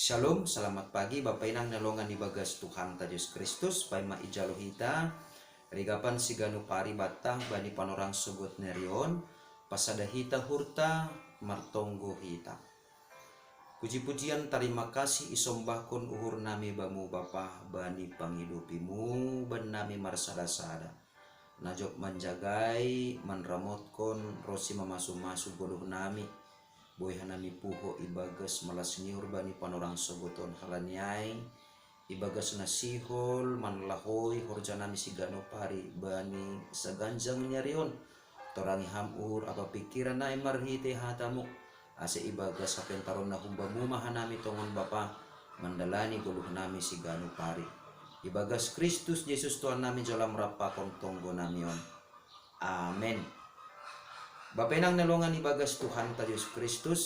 Shalom, selamat pagi Bapak Inang nalongan di bagas Tuhan ta Yesus Kristus pai maijalohita rigapan siganu pari batang bani panorang sugut nerion pasada hita hurta martonggo hita. Puji-pujian terima kasih isombahkon uhur nami bamu Bapa bani pangidupimu ban nami marsada-sada najok manjagai manramotkon rosi mamasu-masu goluh nami boy hanami puho ibagas malas niur bani panorang sogoton halaniai ibagas nasihol manlahoi horjanami sigano pari bani saganjang nyarion torangi hamur apa pikiran na marhite hatamu ase ibagas sapen taron na humbamu mahanami tongon Bapa mandalani goluh nami sigano pari ibagas Kristus Yesus Tuhan nami jolam rapakon tonggo namion. Amen. Bapenang nalongan ibagas Tuhan ta Yesus Kristus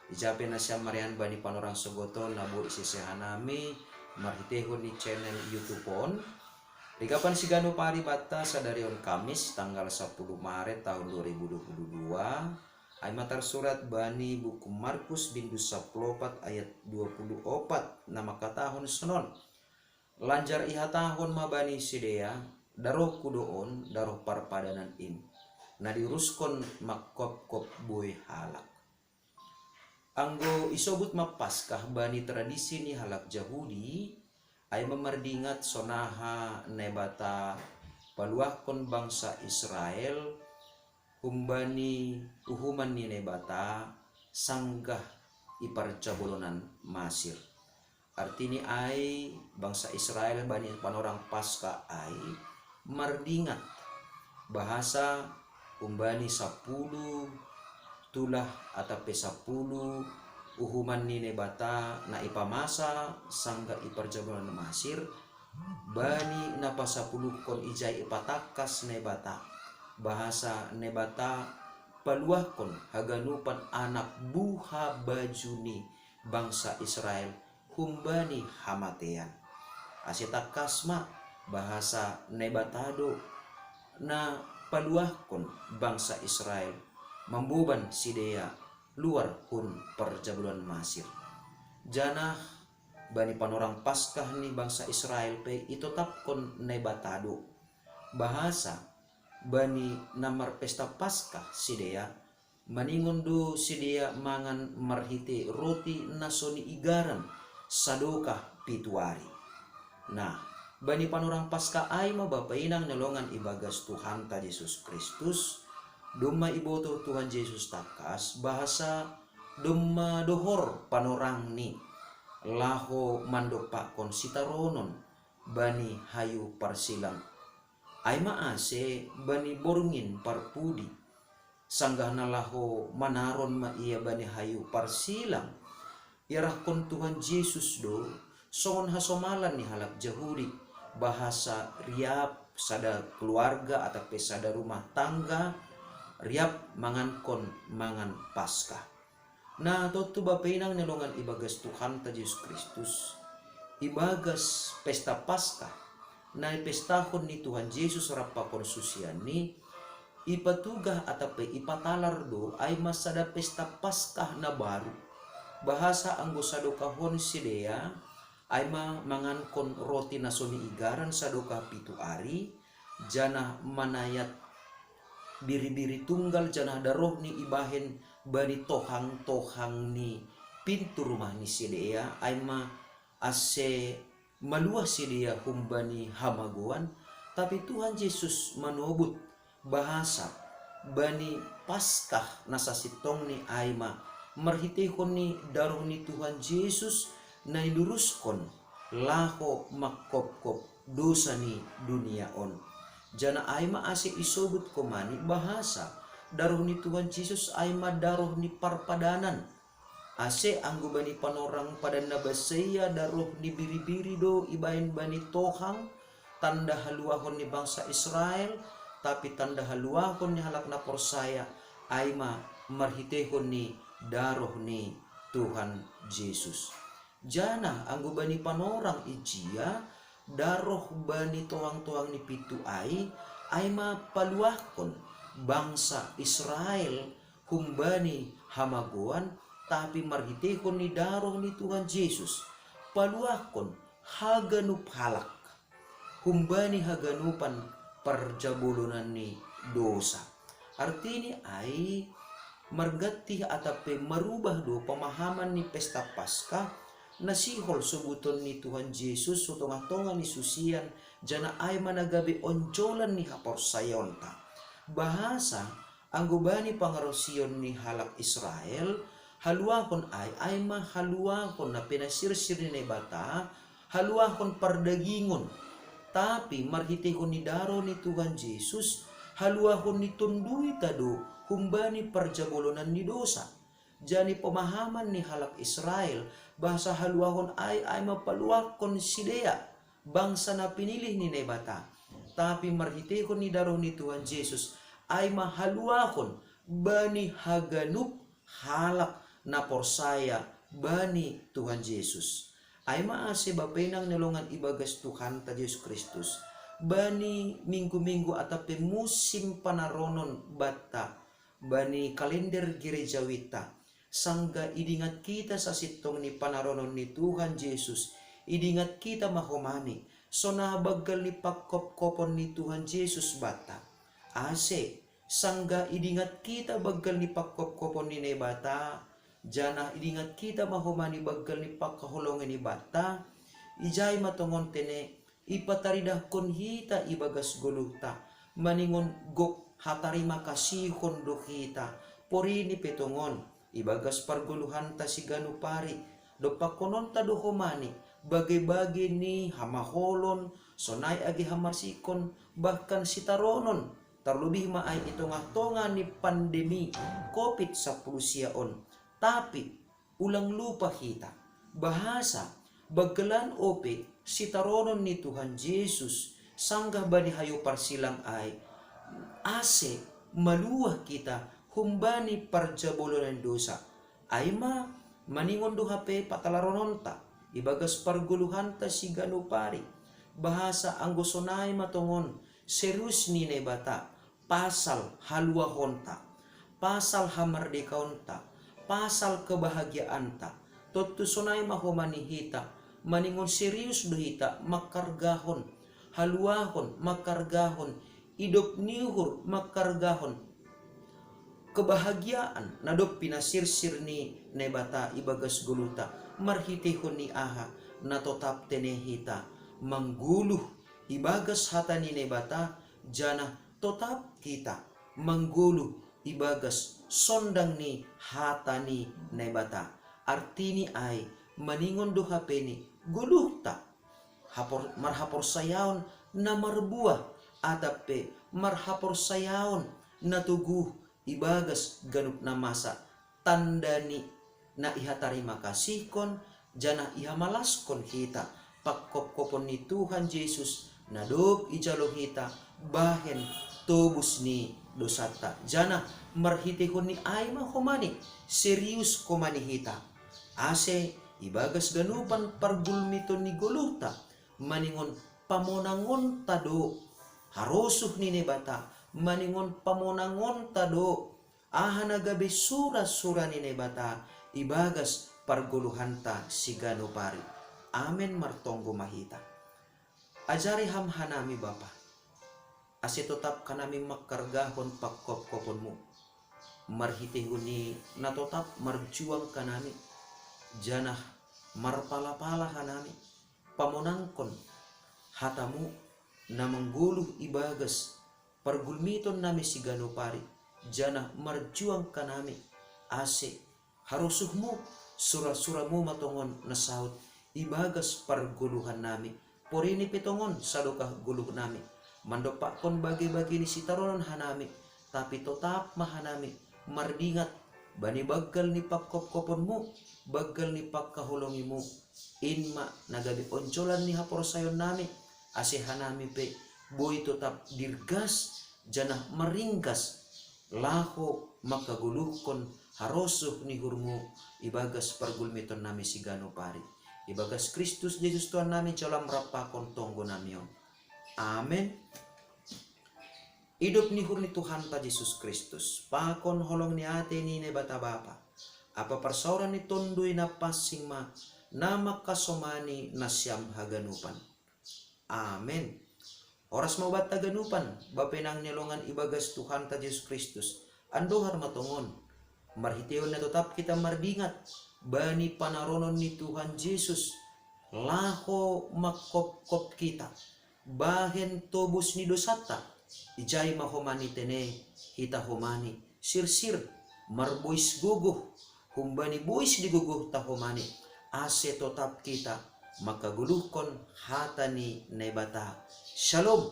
ijape na siya marian bani panorang sogoton nabu isisehanami marhitehon ni channel YouTube on rigapan sigano pari bata sadarion Kamis tanggal 10 Maret tahun 2022 ay matar surat bani buku Markus bindu 14 ayat 24 nama katahon senon lanjar iha tahun mabani sidea daroh kudoon daroh parpadanan in na diuruskon makop-kop boy halak anggo isobut mapaskah bani tradisi ni halak Jahudi ay memerdingat sonaha nebata paluahkon bangsa Israel humbani uhuman ni nebata sanggah iparjabolonan Masir. Artini ay bangsa Israel bani panorang pasca ay mardingat bahasa umbani 10 tulah atape 10 uhuman ni nebata na ipamasa sangga iparjabolonan Masir bani napa 10 kon ijay ipatakas nebata bahasa nebata paluahkon haganupan anak buha bajuni bangsa Israel humbani hamatean asita kasma bahasa nebatado na paluahkon bangsa Israel mambuban sidea luar hun perjabulan Masir janah bani panorang paskah ni bangsa Israel pe itotapkon nebatado bahasa bani namar pesta paskah sidea maningondo sidea mangan marhite roti nasoni igaran sadokah pituari. Nah, bani panorang pasca ay mabapainang nalongan ibagas Tuhan ta Yesus Kristus dumma iboto Tuhan Yesus takas bahasa dumma dohor panorang ni laho mandopa konsitaronon bani hayu parsilang ay maase bani borungin parpudi sanggah nalaho manaron ma iya bani hayu parsilang yarahkon Tuhan Yesus do songon hasomalan ni halak Jahudi bahasa riap sada keluarga atau pesada rumah tangga riap mangankon mangan paskah. Nah totu bapainang nelongan ibagas Tuhan ta Yesus Kristus ibagas pesta paskah na pestahon ni Tuhan Yesus rapakon susiani ipatugah atape ipatalar do ay masada pesta paskah na baru bahasa anggo sadokahon sidea ay mangankon roti nasoni igaran sadoka pitu ari janah manayat biri-biri tunggal janah daroh ni ibahen bani tohang-tohang ni pintu rumah ni sidea ay ase maluah sidea humbani hamaguan tapi Tuhan Yesus manobut bahasa bani paskah nasasitong ni ay marhitehon ni daroh ni Tuhan Yesus na iluruskon laho makop-kop dosa ni dunia on jana ay maase isobut komani bahasa daroh ni Tuhan Yesus ay daroh ni parpadanan ase anggo bani panorang padan nabasaya daroh ni biri-biri do ibain bani tohang tanda haluahon ni bangsa Israel tapi tanda haluahon ni halak na persaya ay marhitehon ni daroh ni Tuhan Yesus jana anggo bani panorang ijia daroh bani toang-toang ni pitu ay mapaluahkon bangsa Israel humbani hamaguan tapi marhitehon ni daroh ni Tuhan Yesus paluakon haganup halak humbani haganupan perjabulunan ni dosa. Artinya ay margati atape marubah do pemahaman ni pesta Paskah nasihol subuton ni Tuhan Yesus so tonga-tonga ni susian jana ay managabi onjolan ni haporsayonta. Bahasa anggubani pangarosion ni halak Israel haluakon ay mahaluakon na pinasirsir ni bata haluakon pardagingon tapi marhitehon ni daro ni Tuhan Yesus haluahon ni tundui tado humbani perjabolonan ni dosa. Jani pemahaman ni halak Israel bahasa haluahon ay mapaluakon sidea bangsa na pinilih ni nebata. Tapi marhitehon ni daro ni Tuhan Yesus ay mahaluahon bani haganup halak na porsaya bani Tuhan Yesus. Ay maase bapenang nalongan ibagas Tuhan ta Yesus Kristus bani minggu-minggu atape musim panaronon bata bani kalender gereja wita sangga idingat kita sa sitong ni panaronon ni Tuhan Yesus idingat kita mahomani so nabagal ni pagkop-kopon ni Tuhan Yesus bata ase sangga idingat kita bagal ni pagkop-kopon ni bata jana idingat kita mahomani bagal ni pagkahulongan ni bata ijay matongon tene ipataridah kon hita ibagas guluta maningon gok hatarima kasihon do kita porini petongon ibagas parguluhan ta si ganupari do pakonon ta do homani bage-bage ni hamaholon sonay agi hamasikon bahkan sitaronon terlebih maay itonga-tonga ni pandemi COVID-19 siyaon tapi ulang lupa kita bahasa bagalan ope sitaronon ni Tuhan Yesus sanggah bani hayo parsilang ay ase maluah kita humbani parjabolonan dosa ay maningon do hape patalarononta ibagas parguluhan ta si ganupari bahasa anggosonay matongon serius ni nebata pasal haluahonta pasal hamardekaonta pasal kebahagiaanta totu sonay mahomani hita maningon serius do hita makargahon haluahon makargahon idop niuhur makargahon kebahagiaan nadop pinasirsir ni nebata ibagas guluta marhitehon ni aha na totap tenehita mangguluh ibagas hata ni nebata jana totap kita mangguluh ibagas sondang ni hata ni nebata artini ay maningon do hapeni guluhta marhapor sayaon na marbuah atape marhapor sayaon na tuguh ibagas ganup na masa tandani na ihatarima kasihkon jana ihamalaskon hita pakkop-kopon ni Tuhan Yesus na dop ijalo hita bahen tobus ni dosata jana marhitehon ni ay mahomani serius komani hita ase ibagas ganupan pargulmiton ni guluta maningon pamonangon tado harosuh ni nebata maningon pamonangon tado ahanagabe sura-sura ni nebata ibagas parguluhanta si ganupari amen martonggo mahita ajari hamhanami Bapa ase tetap kanami makargahon pakkop-koponmu marhitehon ni na tetap marjuang kanami janah marpala-pala hanami pamonangkon hatamu na mengguluh ibagas pargulmiton nami si ganupari janah marjuang kanami ase harusuhmu sura-suramu matongon nasaut ibagas parguluhan nami porini petongon sadokah guluh nami mandopakon bagi-bagi ni sitaronon hanami tapi tetap mahanami mardingat bani bagal ni pakkop-koponmu bagal ni pakkahulongimu inma nagabi oncolan ni haporsayon nami ase hanami pe boy tetap dirgas janah meringkas laho makaguluhkon harosuh ni hurmu ibagas pargulmiton nami si ganupari ibagas Kristus Yesus Tuhan nami jalam rapakon tonggo namion amen. Hidup ni hurni Tuhan ta Yesus Kristus pakon holong ni ate ni nebata Bapa apa persoalan ni tondoy na pasing ma na makasomani na siyam haganupan. Amen. Oras mau bat taganupan, bapenang nilongan ibagas Tuhan ta Yesus Kristus, andohar matungon. Marhitiyon na tetap kita mardingat, bani panaronon ni Tuhan Yesus, laho makop-kop kita, bahen tobus ni dosata, ijay mahomani tene, hita homani, sir-sir, marbois guguh, humbani bois di guguh tahomani, ase tetap kita, makaguluhkon hatani nebata. Shalom.